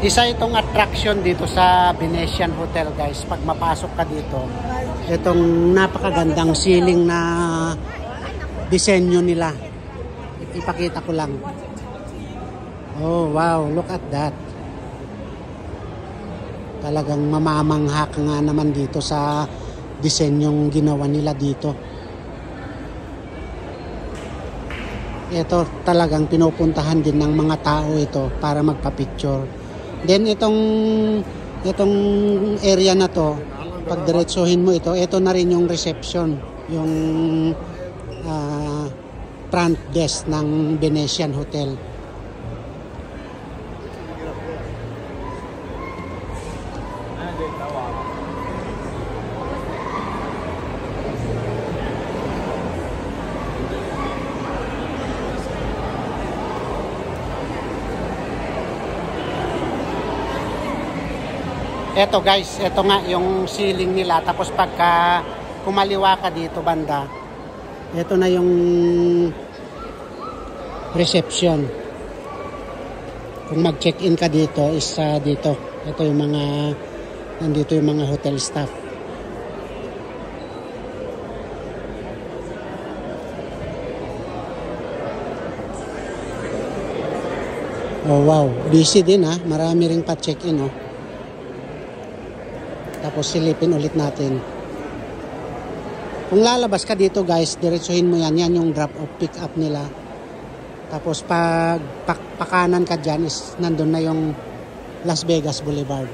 Isa itong attraction dito sa Venetian Hotel, guys. Pag mapasok ka dito, itong napakagandang ceiling na disenyo nila. Ipakita ko lang. Oh, wow. Look at that. Talagang mamamangha ka nga naman dito sa disenyong ginawa nila dito. Ito talagang pinupuntahan din ng mga tao ito para magpa-picture. Then itong area na to, pag diretsuhin mo ito na rin yung reception, yung front desk ng Venetian Hotel. Eto guys, eto nga yung ceiling nila. Tapos pagka kumaliwa ka dito banda, eto na yung reception. Kung mag-check-in ka dito, is dito. Ito yung mga, nandito yung mga hotel staff. Oh wow, busy din ha. Marami ring pa-check-in oh. Tapos silipin ulit natin. Kung lalabas ka dito guys, diretsuhin mo yan. Yan yung drop off pick up nila. Tapos pag pakanan ka dyan is nandun na yung Las Vegas Boulevard.